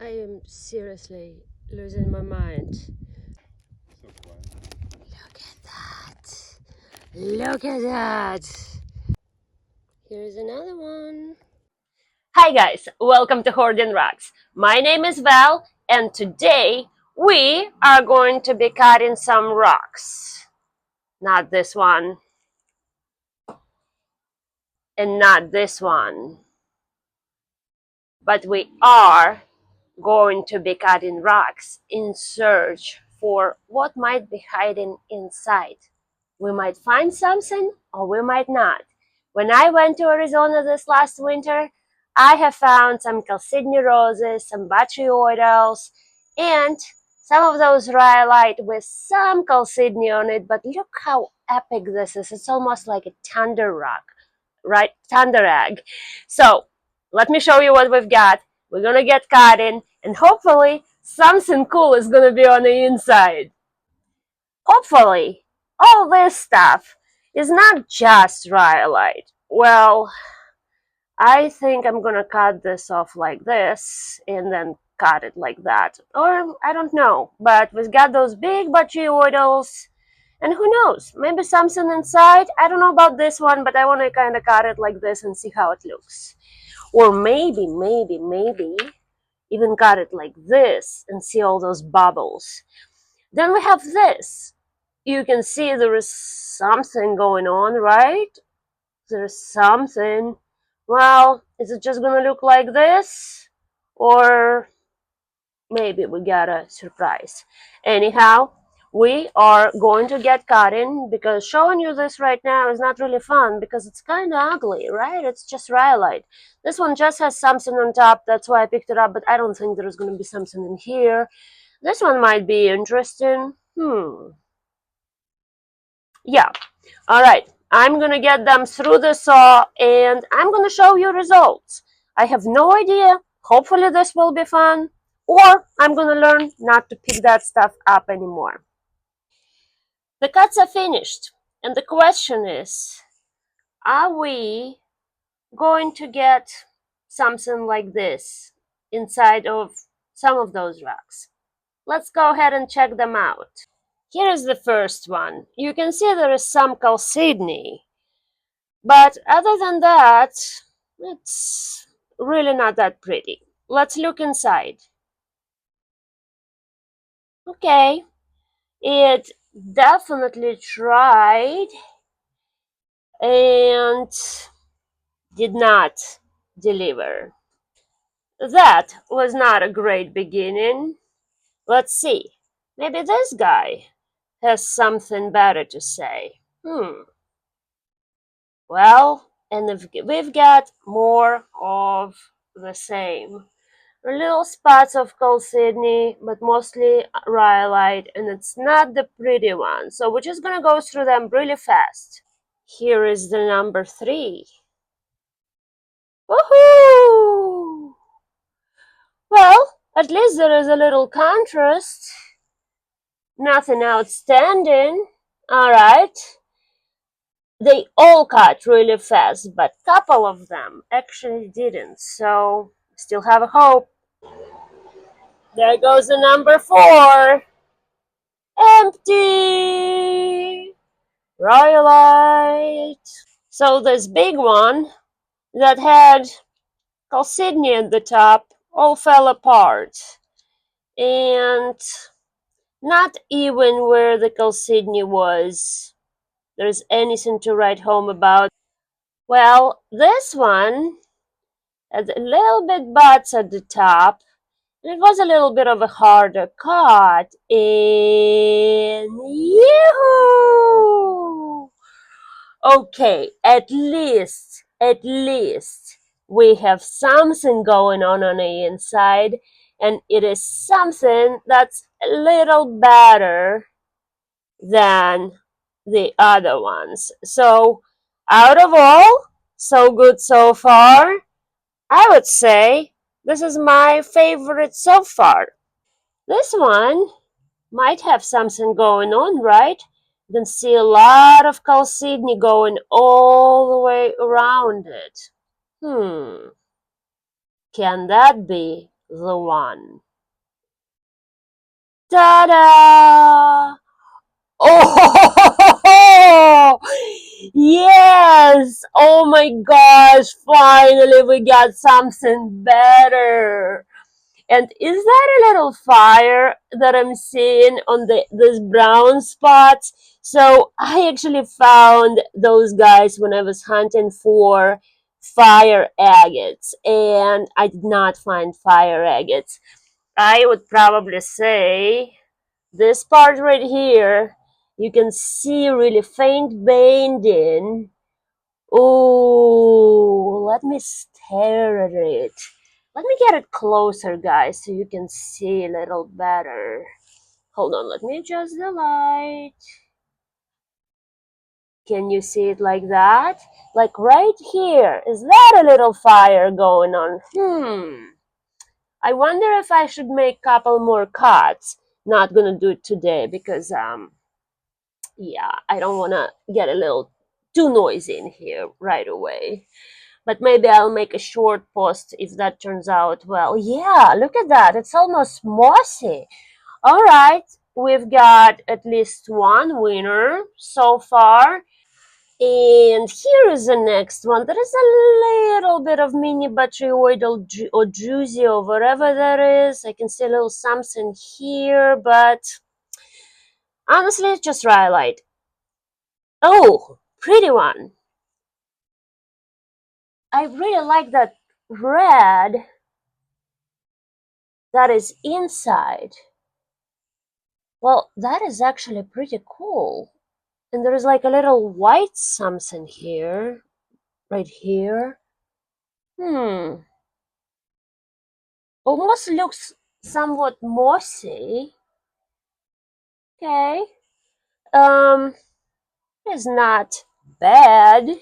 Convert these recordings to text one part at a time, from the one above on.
I am seriously losing my mind. So quiet. Look at that. Look at that. Here's another one. Hi guys, welcome to Hoarding Rocks. My name is Val, and today we are going to be cutting some rocks. Not this one. And not this one. But we are going to be cutting rocks in search for what might be hiding inside. We might find something or we might not. When I went to Arizona this last winter, I have found some chalcedony roses, some botryoidals, and some of those rhyolite with some chalcedony on it, but look how epic this is. It's almost like a thunder rock, right? Thunder egg. So let me show you what we've got. We're gonna get cutting, and hopefully something cool is gonna be on the inside. Hopefully, all this stuff is not just rhyolite. Well, I think I'm gonna cut this off like this and then cut it like that. Or I don't know, but we've got those big botryoidals, and who knows, maybe something inside. I don't know about this one, but I want to kind of cut it like this and see how it looks. Or maybe even cut it like this and see all those bubbles. Then we have this. You can see there is something going on, right? There's something. Well, is it just gonna look like this? Or maybe we got a surprise. Anyhow, we are going to get cutting because showing you this right now is not really fun because it's kind of ugly, right? It's just rhyolite. This one just has something on top, that's why I picked it up, but I don't think there's going to be something in here. This one might be interesting. Yeah. All right. I'm going to get them through the saw and I'm going to show you results. I have no idea. Hopefully this will be fun. Or I'm going to learn not to pick that stuff up anymore. The cuts are finished. And the question is, are we going to get something like this inside of some of those rocks? Let's go ahead and check them out. Here is the first one. You can see there is some chalcedony. But other than that, it's really not that pretty. Let's look inside. Okay, it definitely tried and did not deliver. That was not a great beginning. Let's see. Maybe this guy has something better to say. Well, and we've got more of the same. Little spots of chalcedony, but mostly rhyolite, and it's not the pretty one. So we're just gonna go through them really fast. Here is the number 3. Woohoo! Well, at least there is a little contrast. Nothing outstanding. All right. They all cut really fast, but a couple of them actually didn't. So still have a hope. There goes the number 4. Empty! Rhyolite. So this big one that had chalcedony at the top all fell apart. And not even where the chalcedony was there's anything to write home about. Well, this one had a little bit butts at the top. It was a little bit of a harder cut, and yoo-hoo! Okay, at least we have something going on the inside, and it is something that's a little better than the other ones. So, out of all, so good so far, I would say this is my favorite so far. This one might have something going on, right? You can see a lot of chalcedony going all the way around it. Can that be the one. Ta-da! Oh, yes! Oh my gosh, finally we got something better. And is that a little fire that I'm seeing on this brown spot? So I actually found those guys when I was hunting for fire agates, and I did not find fire agates. I would probably say this part right here, you can see really faint banding. Oh, let me stare at it. Let me get it closer, guys, so you can see a little better. Hold on, let me adjust the light. Can you see it like that? Like right here. Is that a little fire going on? I wonder if I should make a couple more cuts. Not gonna do it today because yeah, I don't wanna get a little too noisy in here right away. But maybe I'll make a short post if that turns out well. Yeah, look at that. It's almost mossy. All right, we've got at least one winner so far. And here is the next one. There is a little bit of mini batryoid or druzy or whatever that is. I can see a little something here, but honestly, it's just rhyolite. Oh, pretty one. I really like that red that is inside. Well, that is actually pretty cool. And there is like a little white something here, right here. Hmm. Almost looks somewhat mossy. Okay. Um, it's not bad.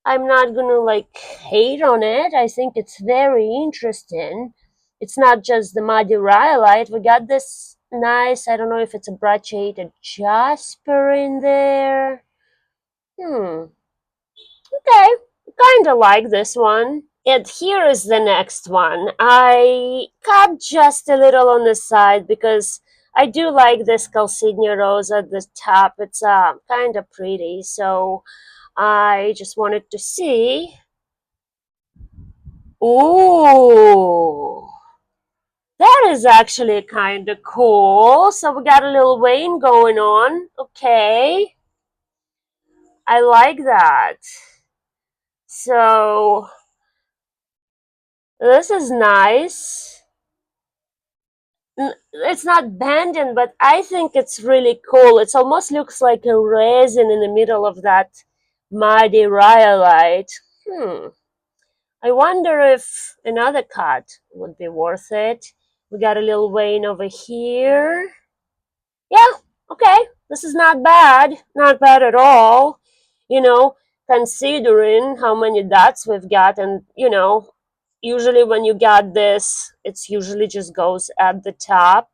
I'm not gonna like hate on it. I think it's very interesting. It's not just the muddy rhyolite. We got this nice, I don't know if it's a brachiated jasper in there. Okay, kinda like this one. And here is the next one. I cut just a little on the side because I do like this Calcigna rose at the top. It's kind of pretty, so I just wanted to see. Ooh, that is actually kind of cool. So we got a little vein going on. Okay, I like that. So this is nice. It's not bending, but I think it's really cool. It almost looks like a resin in the middle of that muddy rhyolite. I wonder if another cut would be worth it. We got a little vein over here. Yeah, okay. This is not bad. Not bad at all. You know, considering how many dots we've got, and usually when you got this, it's usually just goes at the top.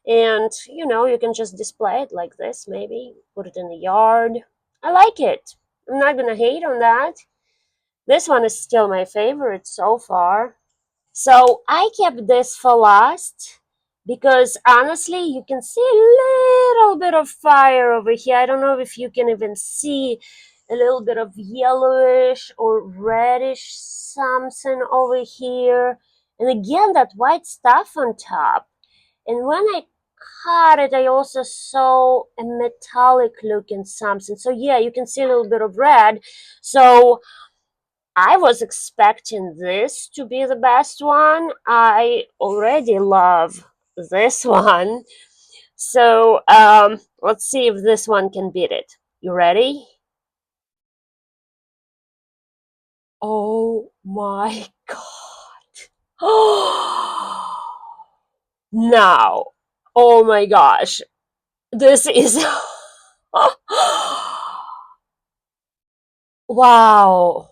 And you can just display it like this, maybe put it in the yard. I like it. I'm not gonna hate on that. This one is still my favorite so far. So I kept this for last because honestly, you can see a little bit of fire over here. I don't know if you can even see a little bit of yellowish or reddish something over here. And again, that white stuff on top. And when I cut it, I also saw a metallic looking something. So yeah, you can see a little bit of red. So I was expecting this to be the best one. I already love this one. So let's see if this one can beat it. You ready? Oh my god. Now, oh my gosh. This is wow.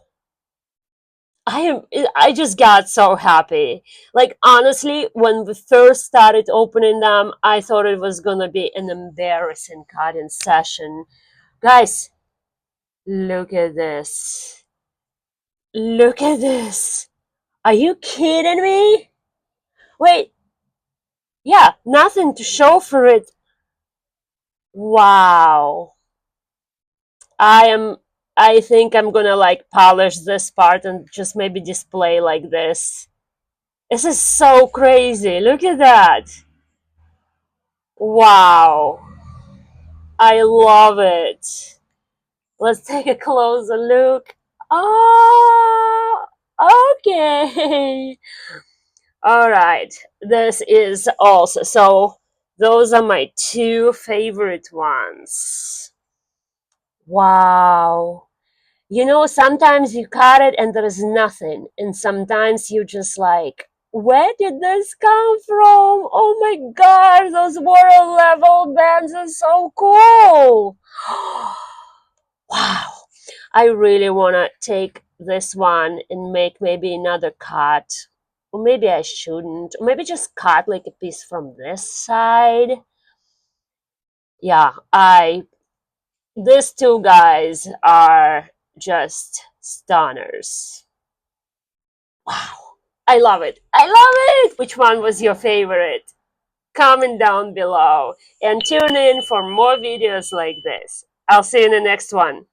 I just got so happy. Like honestly, when we first started opening them, I thought it was gonna be an embarrassing cutting session. Guys, look at this. Look at this. Are you kidding me? Wait, yeah, nothing to show for it. Wow. I am I think I'm gonna like polish this part and just maybe display like this. This is so crazy. Look at that. Wow. I love it. Let's take a closer look. Oh, okay. All right. This is also so those are my two favorite ones. Wow. You know, sometimes you cut it and there is nothing, and sometimes you just like, where did this come from? Oh my god, those world level bands are so cool! Wow, I really want to take this one and make maybe another cut. Or maybe I shouldn't. Or maybe just cut like a piece from this side. Yeah, these two guys are just stunners. Wow. I love it. I love it. Which one was your favorite? Comment down below and tune in for more videos like this. I'll see you in the next one.